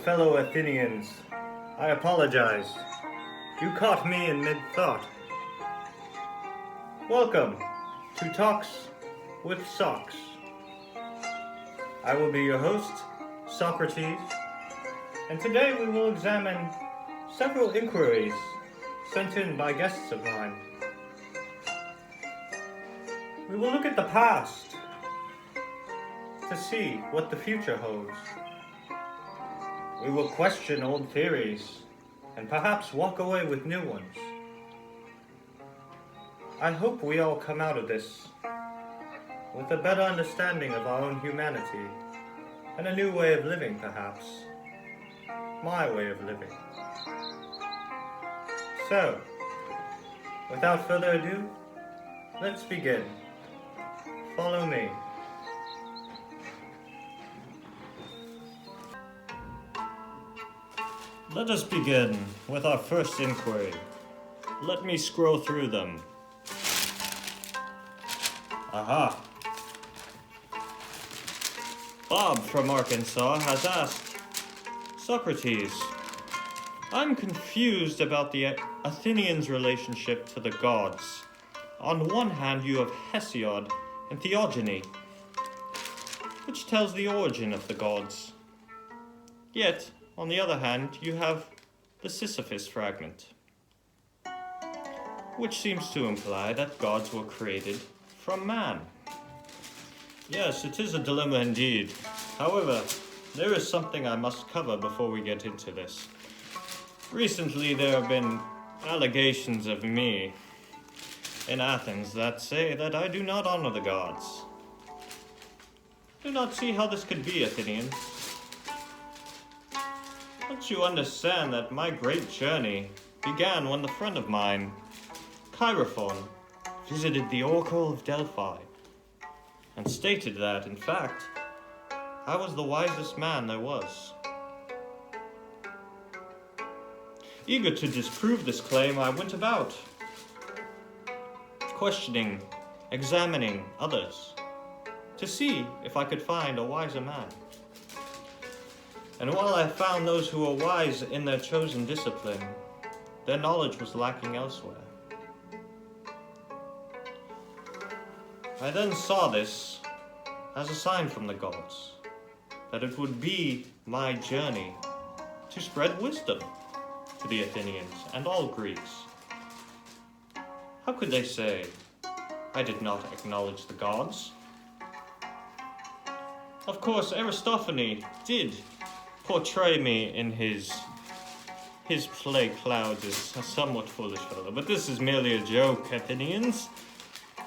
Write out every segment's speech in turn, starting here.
fellow Athenians. I apologize. You caught me in mid-thought. Welcome to Talks with Socs. I will be your host, Socrates, and today we will examine several inquiries sent in by guests of mine. We will look at the past to see what the future holds. We will question old theories and perhaps walk away with new ones. I hope we all come out of this with a better understanding of our own humanity and a new way of living, perhaps. My way of living. So, without further ado, let's begin. Follow me. Let us begin with our first inquiry. Let me scroll through them. Aha! Bob from Arkansas has asked, Socrates, I'm confused about the Athenians' relationship to the gods. On one hand, you have Hesiod and Theogony, which tells the origin of the gods. Yet, on the other hand, you have the Sisyphus fragment, which seems to imply that gods were created from man. Yes, it is a dilemma indeed. However, there is something I must cover before we get into this. Recently, there have been allegations of me in Athens that say that I do not honor the gods. Do not see how this could be, Athenians. Don't you understand that my great journey began when a friend of mine, Chaerephon, visited the Oracle of Delphi and stated that, in fact, I was the wisest man there was. Eager to disprove this claim, I went about, questioning, examining others, to see if I could find a wiser man. And while I found those who were wise in their chosen discipline, their knowledge was lacking elsewhere. I then saw this as a sign from the gods, that it would be my journey to spread wisdom to the Athenians and all Greeks. How could they say I did not acknowledge the gods? Of course, Aristophanes did portray me in his play Clouds as a somewhat foolish fellow, but this is merely a joke, Athenians.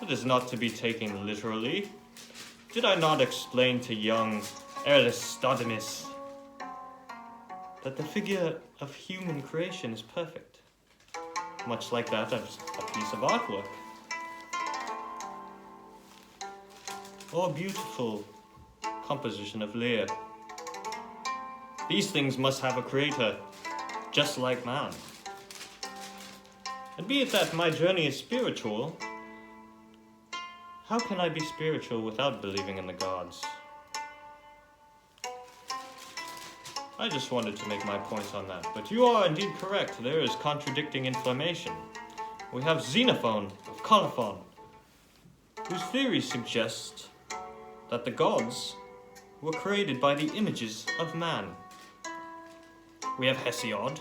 It is not to be taken literally. Did I not explain to young Aristodemus that the figure of human creation is perfect, much like that of a piece of artwork, or a beautiful composition of Lear? These things must have a creator, just like man. And be it that my journey is spiritual, how can I be spiritual without believing in the gods? I just wanted to make my points on that, but you are indeed correct. There is contradicting information. We have Xenophon of Colophon, whose theory suggests that the gods were created by the images of man. We have Hesiod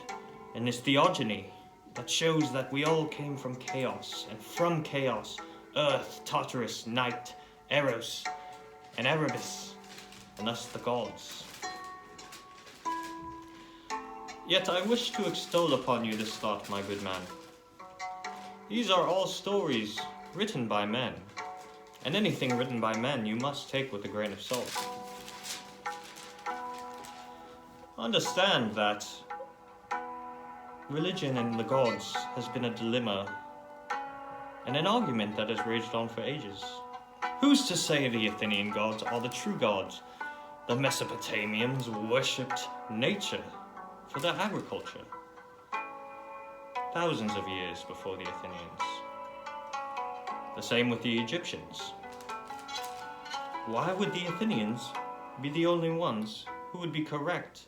and his Theogony that shows that we all came from chaos, and from chaos, Earth, Tartarus, Night, Eros, and Erebus, and thus the gods. Yet I wish to extol upon you this thought, my good man. These are all stories written by men, and anything written by men you must take with a grain of salt. Understand that religion and the gods has been a dilemma and an argument that has raged on for ages. Who's to say the Athenian gods are the true gods? The Mesopotamians worshipped nature for their agriculture, thousands of years before the Athenians. The same with the Egyptians. Why would the Athenians be the only ones who would be correct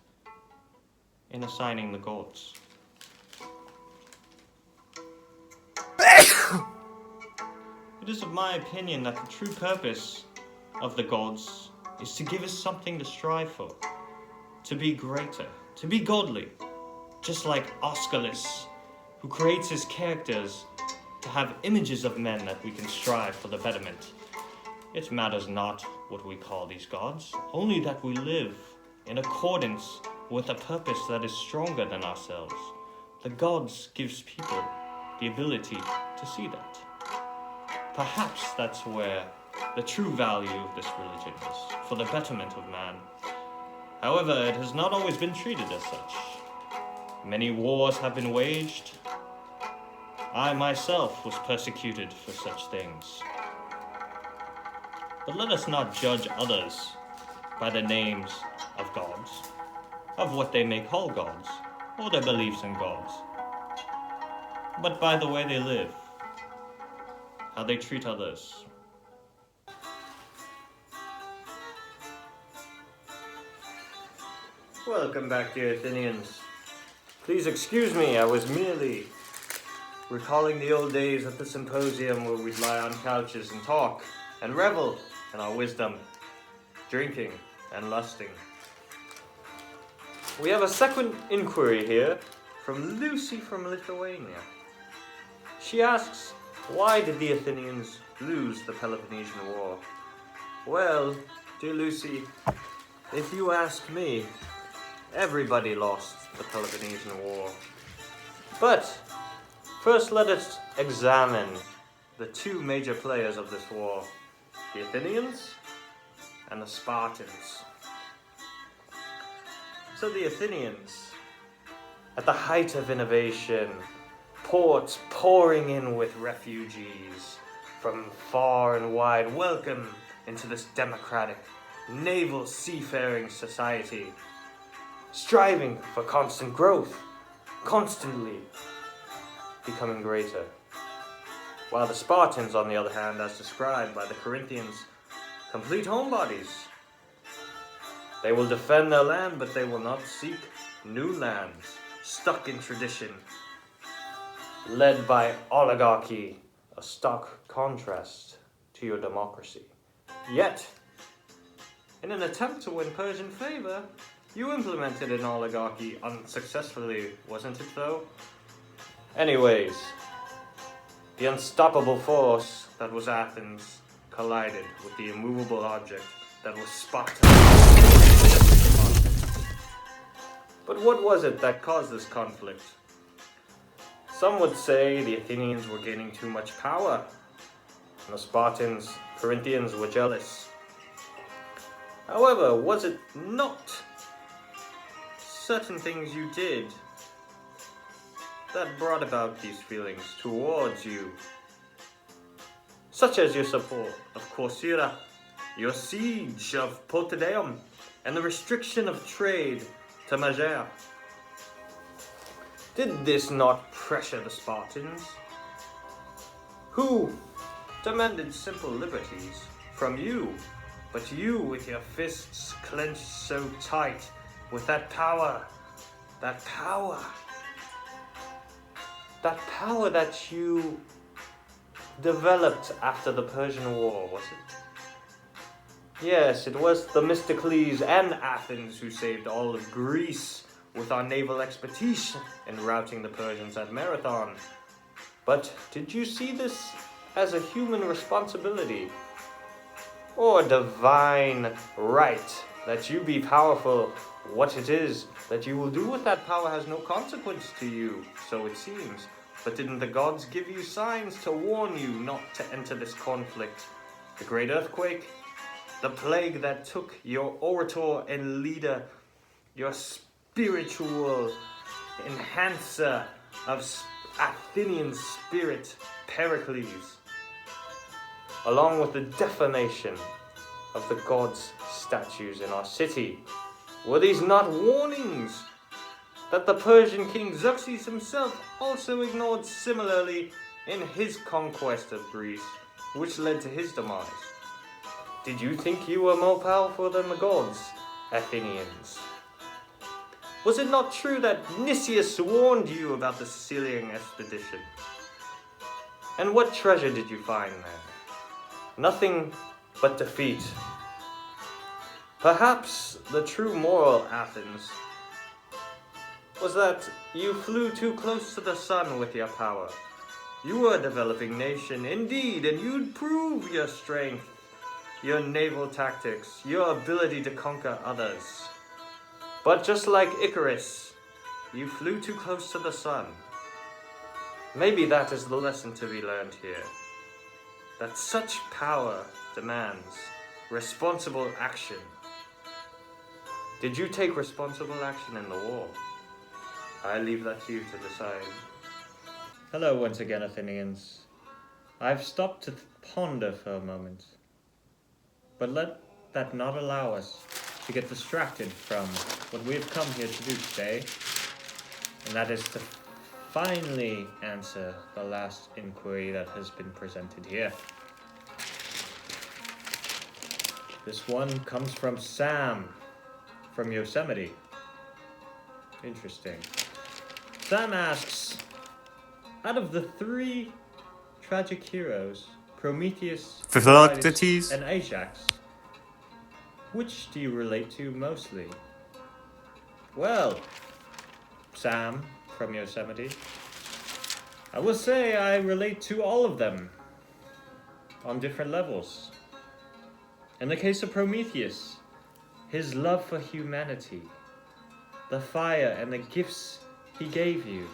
in assigning the gods. It is of my opinion that the true purpose of the gods is to give us something to strive for, to be greater, to be godly, just like Aeschylus, who creates his characters to have images of men that we can strive for the betterment. It matters not what we call these gods, only that we live in accordance with a purpose that is stronger than ourselves. The gods gives people the ability to see that. Perhaps that's where the true value of this religion is, for the betterment of man. However, it has not always been treated as such. Many wars have been waged. I myself was persecuted for such things. But let us not judge others by the names of gods, of what they may call gods, or their beliefs in gods, but by the way they live, how they treat others. Welcome back, dear Athenians. Please excuse me, I was merely recalling the old days at the symposium where we'd lie on couches and talk and revel in our wisdom, drinking and lusting. We have a second inquiry here from Lucy from Lithuania. She asks, why did the Athenians lose the Peloponnesian War? Well, dear Lucy, if you ask me, everybody lost the Peloponnesian War. But first let us examine the two major players of this war, the Athenians and the Spartans. So the Athenians, at the height of innovation, ports pouring in with refugees from far and wide, welcome into this democratic, naval seafaring society, striving for constant growth, constantly becoming greater. While the Spartans, on the other hand, as described by the Corinthians, complete homebodies. They will defend their land, but they will not seek new lands, stuck in tradition, led by oligarchy, a stark contrast to your democracy. Yet, in an attempt to win Persian favor, you implemented an oligarchy unsuccessfully, wasn't it though? Anyways, the unstoppable force that was Athens collided with the immovable object that was Sparta. But what was it that caused this conflict? Some would say the Athenians were gaining too much power, and the Corinthians were jealous. However, was it not certain things you did that brought about these feelings towards you? Such as your support of Corcyra, your siege of Potidaeum, and the restriction of trade to Megara. Did this not pressure the Spartans, who demanded simple liberties from you, but you with your fists clenched so tight, with that power that you developed after the Persian War, was it? Yes, it was Themistocles and Athens who saved all of Greece with our naval expertise in routing the Persians at Marathon. But did you see this as a human responsibility, or a divine right that you be powerful? What it is that you will do with that power has no consequence to you, so it seems. But didn't the gods give you signs to warn you not to enter this conflict? The great earthquake, the plague that took your orator and leader, your spiritual enhancer of Athenian spirit, Pericles, along with the defamation of the gods' statues in our city. Were these not warnings that the Persian king Xerxes himself also ignored similarly in his conquest of Greece, which led to his demise? Did you think you were more powerful than the gods, Athenians? Was it not true that Nicias warned you about the Sicilian expedition? And what treasure did you find there? Nothing but defeat. Perhaps the true moral Athens was that you flew too close to the sun with your power. You were a developing nation, indeed, and you'd prove your strength, your naval tactics, your ability to conquer others. But just like Icarus, you flew too close to the sun. Maybe that is the lesson to be learned here. That such power demands responsible action. Did you take responsible action in the war? I leave that to you to decide. Hello once again, Athenians. I've stopped to ponder for a moment. But let that not allow us to get distracted from what we've come here to do today, and that is to finally answer the last inquiry that has been presented here. This one comes from Sam from Yosemite. Interesting. Sam asks, out of the three tragic heroes, Prometheus, Philoctetes, and Ajax, which do you relate to mostly? Well, Sam from Yosemite, I will say I relate to all of them on different levels. In the case of Prometheus, his love for humanity, the fire and the gifts he gave you,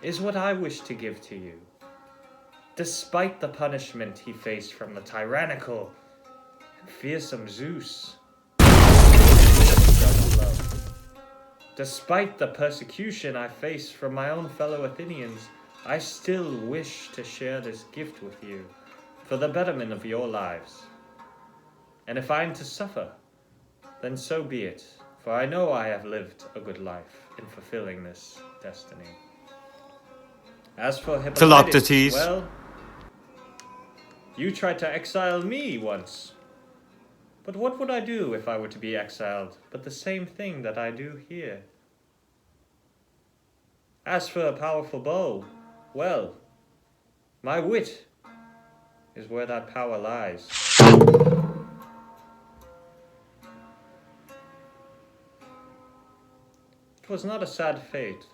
is what I wish to give to you. Despite the punishment he faced from the tyrannical and fearsome Zeus, despite the persecution I faced from my own fellow Athenians, I still wish to share this gift with you for the betterment of your lives. And if I am to suffer, then so be it, for I know I have lived a good life in fulfilling this destiny. As for Philoctetes, well, you tried to exile me once. But what would I do if I were to be exiled but the same thing that I do here? As for a powerful bow, well, my wit is where that power lies. It was not a sad fate.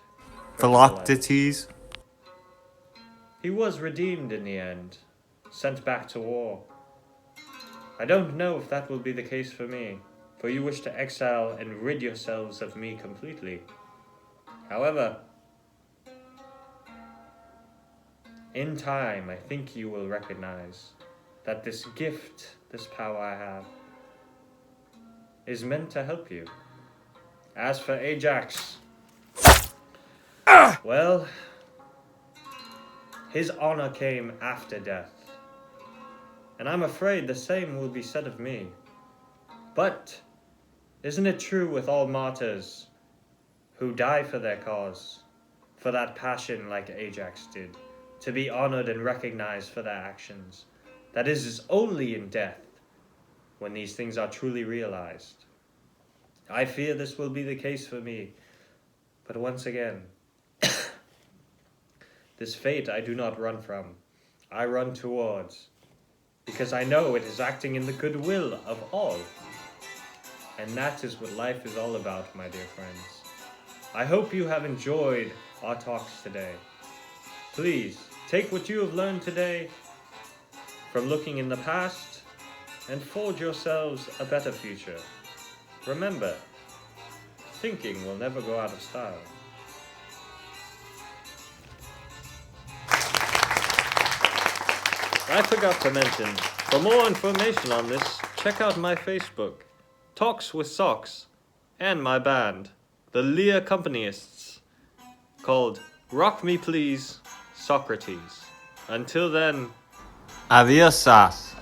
Philoctetes. He was redeemed in the end, sent back to war. I don't know if that will be the case for me, for you wish to exile and rid yourselves of me completely. However, in time, I think you will recognize that this gift, this power I have, is meant to help you. As for Ajax, well, his honor came after death, and I'm afraid the same will be said of me. But isn't it true with all martyrs who die for their cause, for that passion like Ajax did, to be honored and recognized for their actions, that it is only in death when these things are truly realized? I fear this will be the case for me, but once again, this fate I do not run from, I run towards, because I know it is acting in the goodwill of all. And that is what life is all about, my dear friends. I hope you have enjoyed our talks today. Please, take what you have learned today from looking in the past and forge yourselves a better future. Remember, thinking will never go out of style. I forgot to mention, for more information on this, check out my Facebook, Talks with Socs, and my band, the Lear Companyists, called Rock Me Please, Socrates. Until then, adios.